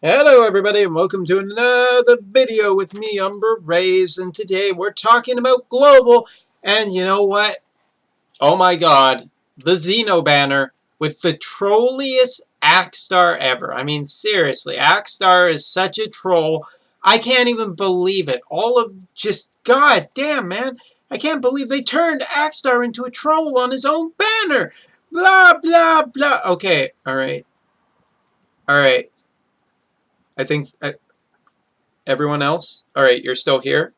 Hello everybody and welcome to another video with me, Umber Rays, and today we're talking about Global, and you know what? Oh my god, the Zeno banner with the trolliest Akstar ever. I mean seriously, Akstar is such a troll, I can't even believe it. God damn man, I can't believe they turned Akstar into a troll on his own banner. Blah blah blah. Okay, alright. I think everyone else? Alright, you're still here?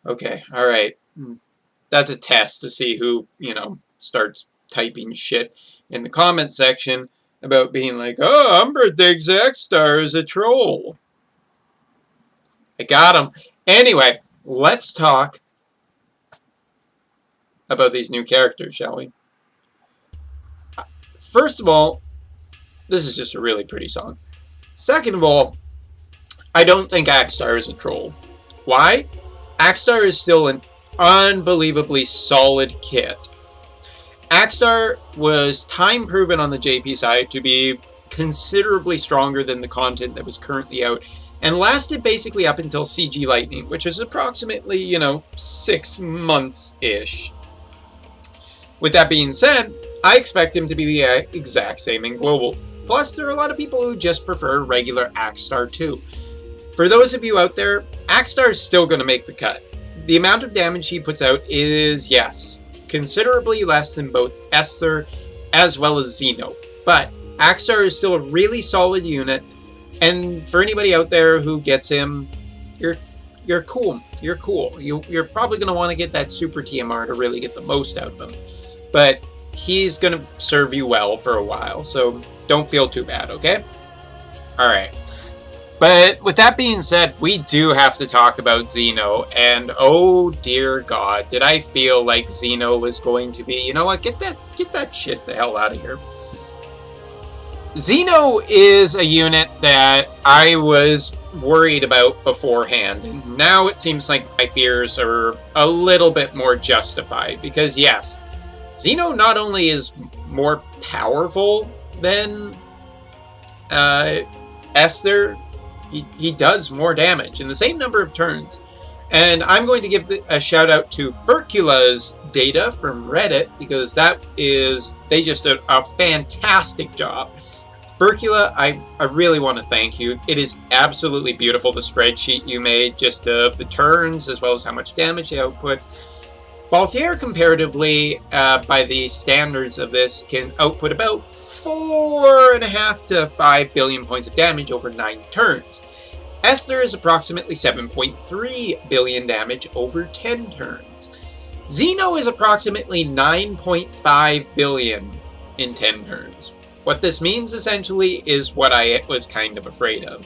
Okay, alright. That's a test to see who, starts typing shit in the comment section about being like, oh, Umber thinks Akstar is a troll. I got him. Anyway, let's talk about these new characters, shall we? First of all, this is just a really pretty song. Second of all, I don't think Akstar is a troll. Why? Akstar is still an unbelievably solid kit. Akstar was time proven on the JP side to be considerably stronger than the content that was currently out, and lasted basically up until CG Lightning, which is approximately, 6 months-ish. With that being said, I expect him to be the exact same in Global. Plus, there are a lot of people who just prefer regular Akstar too. For those of you out there, Akstar is still going to make the cut. The amount of damage he puts out is, yes, considerably less than both Akstar as well as Zeno. But Akstar is still a really solid unit, and for anybody out there who gets him, you're cool. You're cool. You're probably going to want to get that super TMR to really get the most out of him. But he's going to serve you well for a while, so don't feel too bad, okay? Alright. But with that being said, we do have to talk about Zeno, and oh dear god, did I feel like Zeno was going to be, you know what, get that shit the hell out of here. Zeno is a unit that I was worried about beforehand, and now it seems like my fears are a little bit more justified, because yes, Zeno not only is more powerful than Akstar, he does more damage in the same number of turns. And I'm going to give a shout out to Furcula's data from Reddit, because they just did a fantastic job. Furcula, I really want to thank you. It is absolutely beautiful, the spreadsheet you made, just of the turns as well as how much damage they output. Balthier, comparatively, by the standards of this, can output about 4.5 to 5 billion points of damage over 9 turns. Akstar is approximately 7.3 billion damage over 10 turns. Zeno is approximately 9.5 billion in 10 turns. What this means, essentially, is what I was kind of afraid of.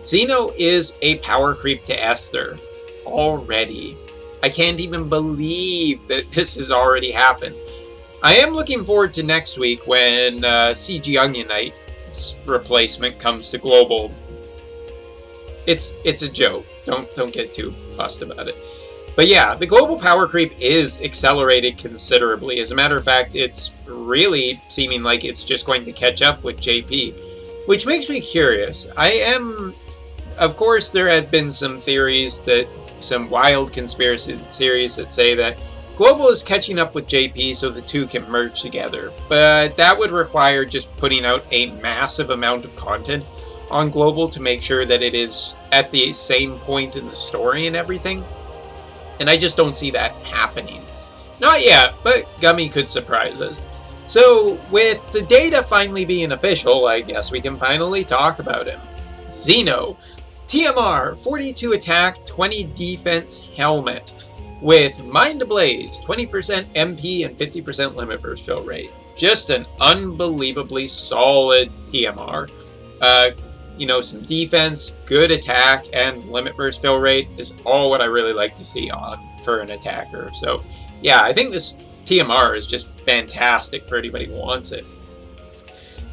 Zeno is a power creep to Akstar already. I can't even believe that this has already happened. I am looking forward to next week when CG Onionite's replacement comes to Global. It's a joke. Don't get too fussed about it. But yeah, the Global power creep is accelerated considerably. As a matter of fact, it's really seeming like it's just going to catch up with JP, which makes me curious. Of course, there have been some wild conspiracy theories that say that Global is catching up with JP so the two can merge together, but that would require just putting out a massive amount of content on Global to make sure that it is at the same point in the story and everything, and I just don't see that happening. Not yet, but Gummy could surprise us. So, with the data finally being official, I guess we can finally talk about him. Zeno. TMR, 42 attack, 20 defense helmet, with Mind Ablaze, 20% MP and 50% limit burst fill rate. Just an unbelievably solid TMR. Some defense, good attack, and limit burst fill rate is all what I really like to see for an attacker. So, yeah, I think this TMR is just fantastic for anybody who wants it.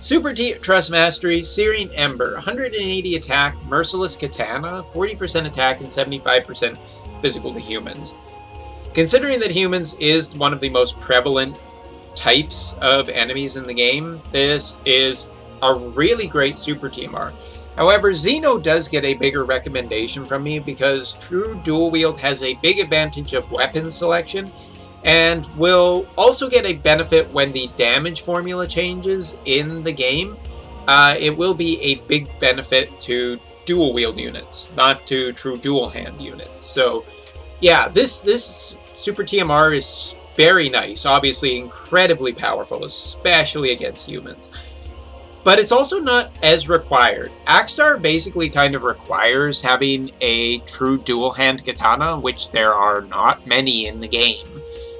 Super Trust Mastery, Searing Ember, 180 attack, Merciless Katana, 40% attack and 75% physical to humans. Considering that humans is one of the most prevalent types of enemies in the game, this is a really great super TMR. However, Zeno does get a bigger recommendation from me because true dual wield has a big advantage of weapon selection and will also get a benefit when the damage formula changes in the game. It will be a big benefit to dual wield units, not to true dual hand units. So yeah, this super TMR is very nice, obviously incredibly powerful, especially against humans. But it's also not as required. Akstar basically kind of requires having a true dual hand katana, which there are not many in the game.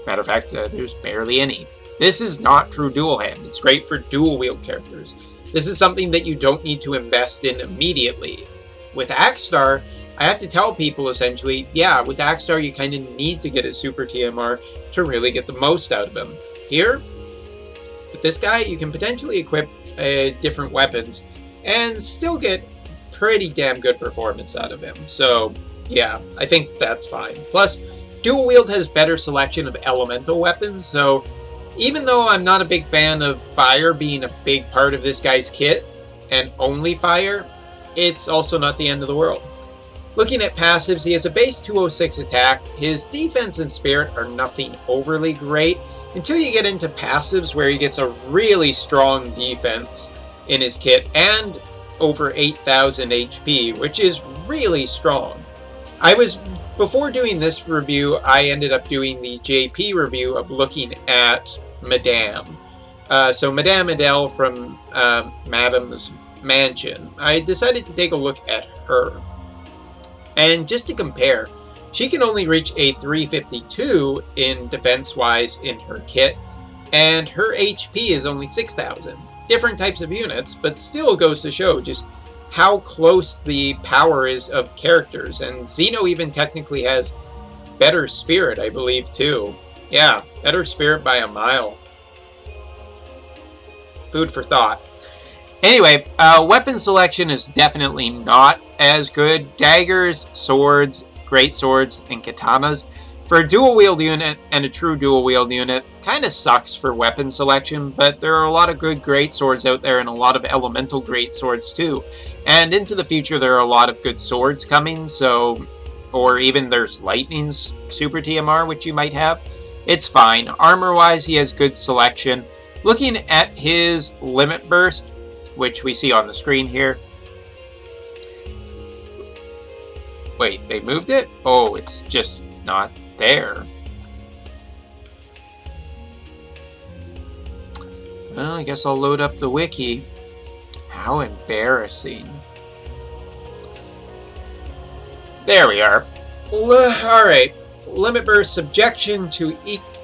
Matter of fact, there's barely any. This is not true dual hand. It's great for dual wield characters. This is something that you don't need to invest in immediately. With Akstar, I have to tell people essentially, yeah, with Akstar you kind of need to get a super TMR to really get the most out of him. Here, with this guy, you can potentially equip different weapons and still get pretty damn good performance out of him. So yeah, I think that's fine. Plus, dual wield has better selection of elemental weapons, so even though I'm not a big fan of fire being a big part of this guy's kit, and only fire, it's also not the end of the world. Looking at passives, he has a base 206 attack. His defense and spirit are nothing overly great, until you get into passives where he gets a really strong defense in his kit and over 8,000 HP, which is really strong. Before doing this review, I ended up doing the JP review of looking at Madame. So Madame Adele from Madame's Mansion. I decided to take a look at her. And just to compare, she can only reach a 352 in defense-wise in her kit, and her HP is only 6,000. Different types of units, but still goes to show just how close the power is of characters. And Zeno even technically has better spirit, I believe, too. Yeah, better spirit by a mile. Food for thought. Anyway, weapon selection is definitely not as good. Daggers, swords, great swords, and katanas. For a dual wield unit and a true dual wield unit, kind of sucks for weapon selection, but there are a lot of good great swords out there and a lot of elemental great swords too. And into the future there are a lot of good swords coming, so, or even there's lightning's super TMR, which you might have. It's fine. Armor-wise, he has good selection. Looking at his limit burst, which we see on the screen here. Wait, they moved it? Oh, it's just not there. Well, I guess I'll load up the wiki. How embarrassing. There we are. Alright. Limit burst, subjection to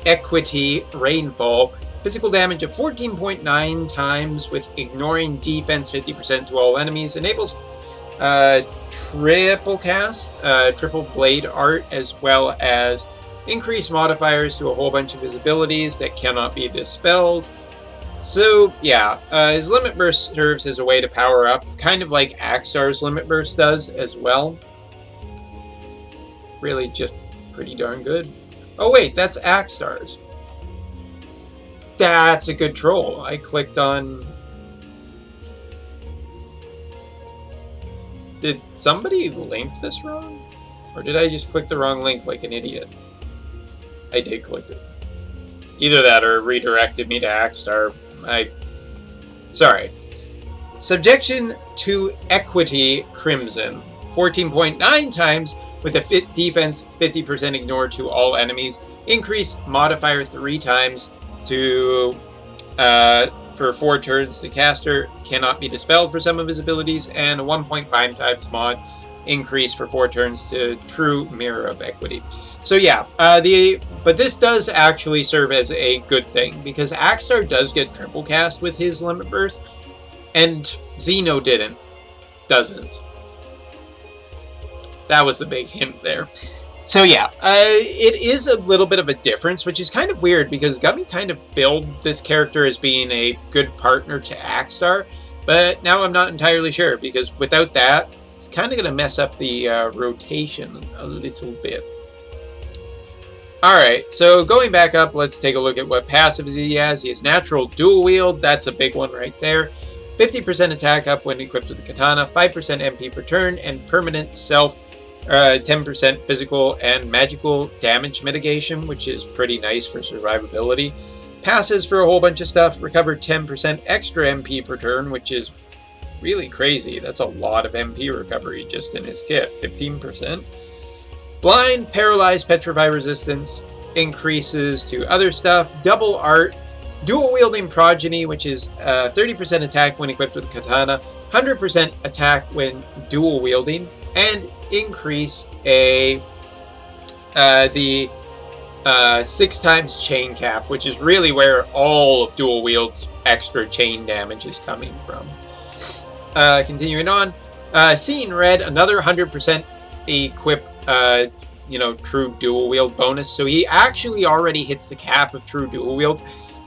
equity, rainfall. Physical damage of 14.9 times with ignoring defense 50% to all enemies. Enables triple cast, triple blade art, as well as increased modifiers to a whole bunch of his abilities that cannot be dispelled. So yeah, his limit burst serves as a way to power up, kind of like Akstar's limit burst does as well. Really just pretty darn good. Oh wait, that's Akstar's. That's a good troll. I clicked on... Did somebody link this wrong? Or did I just click the wrong link like an idiot? I did click it. Either that or it redirected me to Akstar. Sorry. Subjection to equity, Crimson. 14.9 times with a defense 50% ignore to all enemies. Increase modifier 3 times to for 4 turns. The caster cannot be dispelled for some of his abilities, and a 1.5 times mod increase for 4 turns to true mirror of equity. So yeah, but this does actually serve as a good thing, because Akstar does get triple cast with his limit burst, and Zeno doesn't. That was the big hint there. So yeah, it is a little bit of a difference, which is kind of weird because Gummy kind of billed this character as being a good partner to Akstar, but now I'm not entirely sure, because without that, it's kind of going to mess up the rotation a little bit. Alright, so going back up, let's take a look at what passives he has. He has natural dual wield, that's a big one right there. 50% attack up when equipped with the katana, 5% MP per turn, and permanent self 10% physical and magical damage mitigation, which is pretty nice for survivability. Passes for a whole bunch of stuff, recover 10% extra MP per turn, which is really crazy. That's a lot of MP recovery just in his kit, 15%. Blind, paralyzed, petrify resistance, increases to other stuff, double art, dual wielding progeny, which is 30% attack when equipped with katana, 100% attack when dual wielding, and increase the 6 times chain cap, which is really where all of dual wield's extra chain damage is coming from. Continuing on, seeing red, another 100% equip true dual wield bonus. So he actually already hits the cap of true dual wield,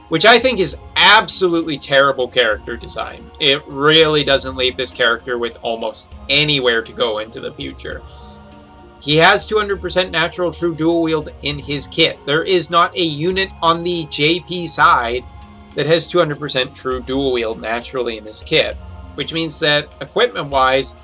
which I think is absolutely terrible character design. It really doesn't leave this character with almost anywhere to go into the future. He has 200% natural true dual wield in his kit. There is not a unit on the JP side that has 200% true dual wield naturally in this kit, which means that equipment-wise,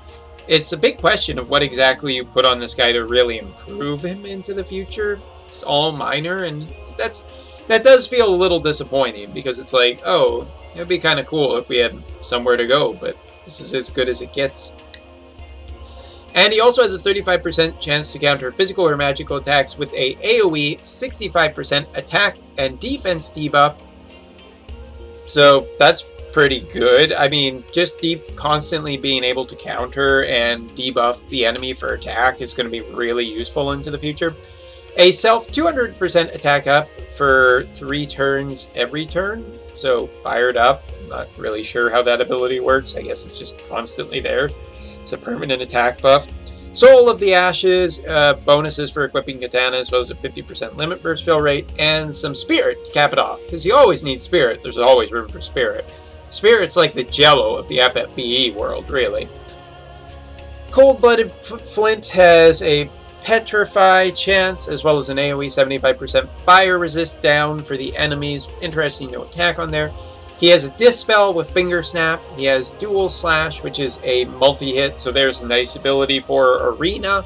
it's a big question of what exactly you put on this guy to really improve him into the future. It's all minor, and that does feel a little disappointing, because it's like, oh, it'd be kind of cool if we had somewhere to go, but this is as good as it gets. And he also has a 35% chance to counter physical or magical attacks with a AoE 65% attack and defense debuff. So that's pretty good. I mean, just constantly being able to counter and debuff the enemy for attack is going to be really useful into the future. A self 200% attack up for 3 turns every turn. So fired up. Not really sure how that ability works. I guess it's just constantly there. It's a permanent attack buff. Soul of the Ashes, bonuses for equipping katana, as well as a 50% limit burst fill rate, and some spirit to cap it off. Because you always need spirit. There's always room for spirit. Spirit's like the Jello of the FFBE world, really. Cold-Blooded Flint has a Petrify chance, as well as an AoE 75% fire resist down for the enemies. Interesting no attack on there. He has a Dispel with Finger Snap. He has Dual Slash, which is a multi-hit, so there's a nice ability for Arena.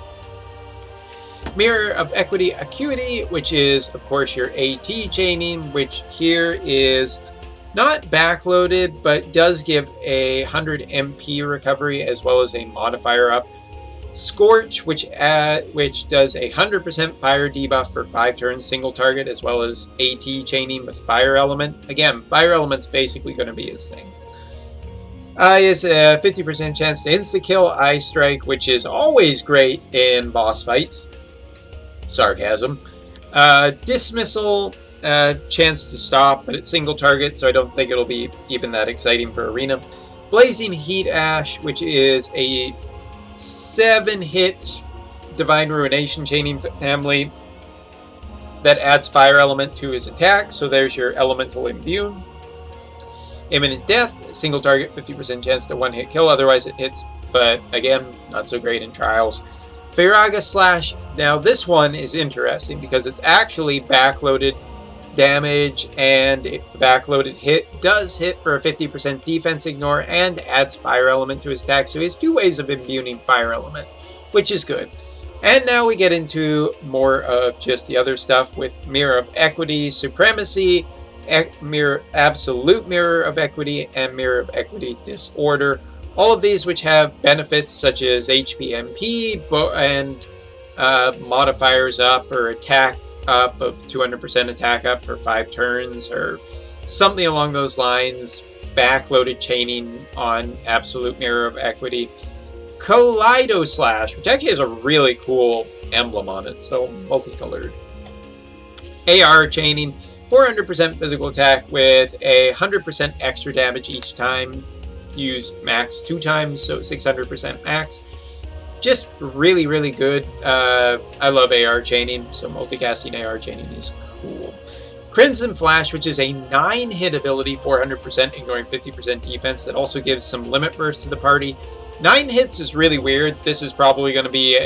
Mirror of Equity Acuity, which is, of course, your AT chaining, which here is not backloaded, but does give a 100 MP recovery, as well as a modifier up. Scorch, which does a 100% fire debuff for 5 turns single target, as well as AT chaining with fire element. Again, fire element's basically going to be his thing. He has a 50% chance to insta-kill Eye Strike, which is always great in boss fights. Sarcasm. Dismissal, chance to stop, but it's single target, so I don't think it'll be even that exciting for Arena. Blazing Heat Ash, which is a 7-hit Divine Ruination chaining family that adds fire element to his attack, so there's your elemental imbue. Imminent Death, single target, 50% chance to one-hit kill, otherwise it hits, but again, not so great in Trials. Firaga Slash, now this one is interesting because it's actually backloaded damage, and the backloaded hit does hit for a 50% defense ignore and adds fire element to his attack, so he has 2 ways of imbuing fire element, which is good. And now we get into more of just the other stuff with Mirror of Equity, Supremacy, Absolute Mirror of Equity, and Mirror of Equity Disorder. All of these which have benefits such as HP MP and modifiers up or attack up of 200% attack up for 5 turns or something along those lines. Backloaded chaining on Absolute Mirror of Equity. Kaleido Slash, which actually has a really cool emblem on it, so multicolored. AR chaining, 400% physical attack with a 100% extra damage each time, used max 2 times, so 600% max. Just really, really good. I love AR chaining, so multicasting AR chaining is cool. Crimson Flash, which is a 9-hit ability, 400%, ignoring 50% defense, that also gives some limit burst to the party. 9 hits is really weird. This is probably going to be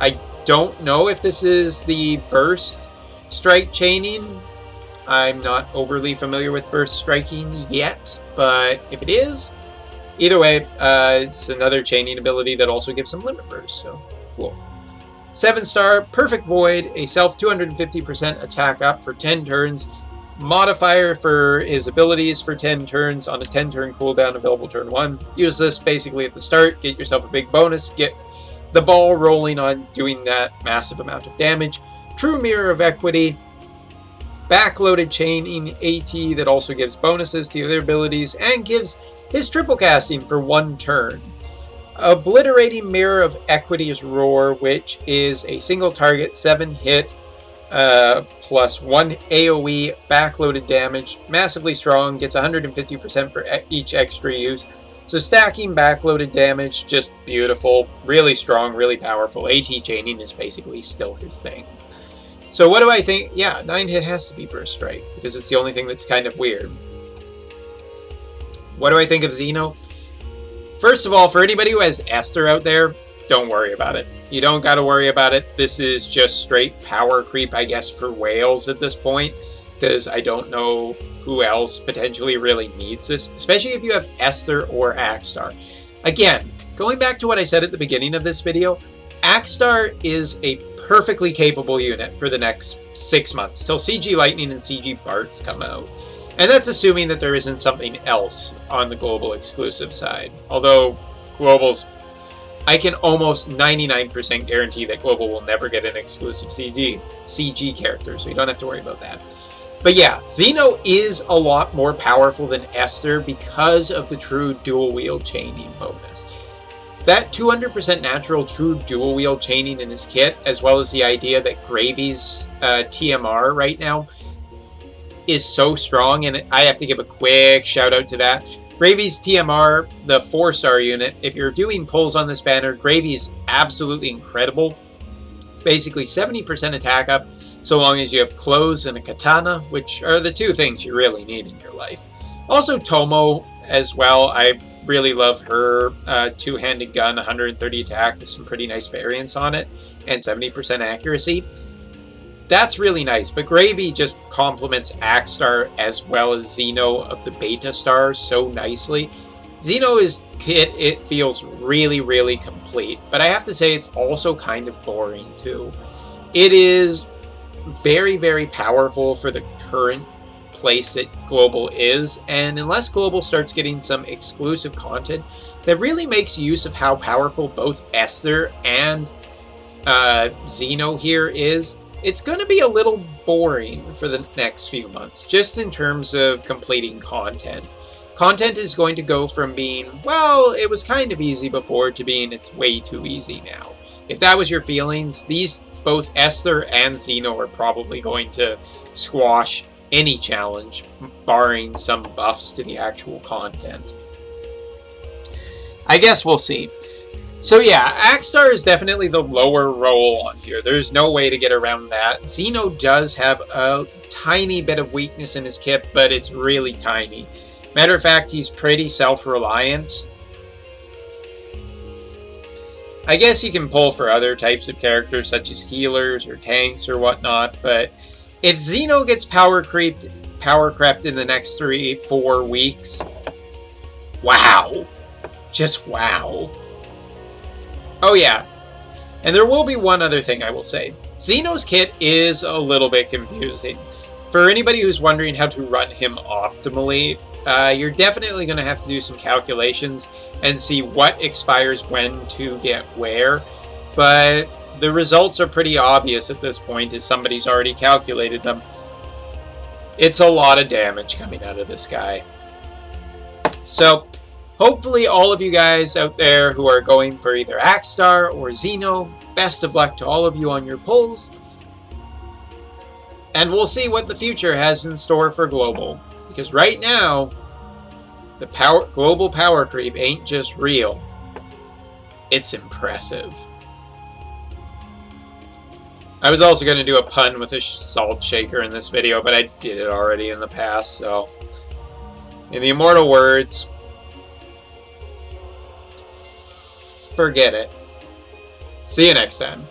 I don't know if this is the burst strike chaining. I'm not overly familiar with burst striking yet, but if it is, either way, it's another chaining ability that also gives some limit burst, so cool. 7-star, Perfect Void, a self 250% attack up for 10 turns. Modifier for his abilities for 10 turns on a 10-turn cooldown available turn 1. Use this basically at the start, get yourself a big bonus, get the ball rolling on doing that massive amount of damage. True Mirror of Equity, backloaded chaining AT that also gives bonuses to other abilities and gives his triple casting for 1 turn. Obliterating Mirror of Equity's Roar, which is a single target 7 hit plus 1 AoE backloaded damage, massively strong, gets 150% for each extra use. So stacking backloaded damage, just beautiful, really strong, really powerful. AT chaining is basically still his thing. So what do I think? Yeah, 9-hit has to be Burst Strike, because it's the only thing that's kind of weird. What do I think of Zeno? First of all, for anybody who has Akstar out there, don't worry about it. You don't got to worry about it. This is just straight power creep, I guess, for whales at this point, because I don't know who else potentially really needs this, especially if you have Akstar or Akstar. Again, going back to what I said at the beginning of this video, Akstar is a perfectly capable unit for the next 6 months, till CG Lightning and CG Barts come out. And that's assuming that there isn't something else on the global exclusive side. Although, Global's... I can almost 99% guarantee that Global will never get an exclusive CG character, so you don't have to worry about that. But yeah, Zeno is a lot more powerful than Akstar because of the true dual-wield chaining bonus. That 200% natural true dual-wield chaining in his kit, as well as the idea that Gravy's TMR right now is so strong, and I have to give a quick shout out to that. Gravy's TMR, the 4-star unit, if you're doing pulls on this banner, Gravy is absolutely incredible. Basically 70% attack up, so long as you have clothes and a katana, which are the 2 things you really need in your life. Also Tomo as well, I really love her 2-handed gun, 130 attack with some pretty nice variants on it, and 70% accuracy. That's really nice, but Gravy just complements Akstar as well as Zeno of the Beta Stars so nicely. Zeno's kit, it feels really, really complete, but I have to say it's also kind of boring too. It is very, very powerful for the current place that Global is, and unless Global starts getting some exclusive content that really makes use of how powerful both Akstar and Zeno here is, it's going to be a little boring for the next few months, just in terms of completing content. Content is going to go from being, well, it was kind of easy before, to being it's way too easy now. If that was your feelings, these, both Akstar and Zeno, are probably going to squash any challenge, barring some buffs to the actual content. I guess we'll see. So yeah, Akstar is definitely the lower roll on here. There's no way to get around that. Zeno does have a tiny bit of weakness in his kit, but it's really tiny. Matter of fact, he's pretty self-reliant. I guess you can pull for other types of characters, such as healers or tanks or whatnot, but if Zeno gets power crept in the next 3-4 weeks, wow. Just wow. Oh yeah, and there will be one other thing I will say. Zeno's kit is a little bit confusing. For anybody who's wondering how to run him optimally, you're definitely going to have to do some calculations and see what expires when to get where, but the results are pretty obvious at this point, as somebody's already calculated them. It's a lot of damage coming out of this guy. So, hopefully all of you guys out there who are going for either Akstar or Zeno, best of luck to all of you on your pulls. And we'll see what the future has in store for Global. Because right now, the global power creep ain't just real. It's impressive. I was also going to do a pun with a salt shaker in this video, but I did it already in the past, so... in the immortal words... forget it. See you next time.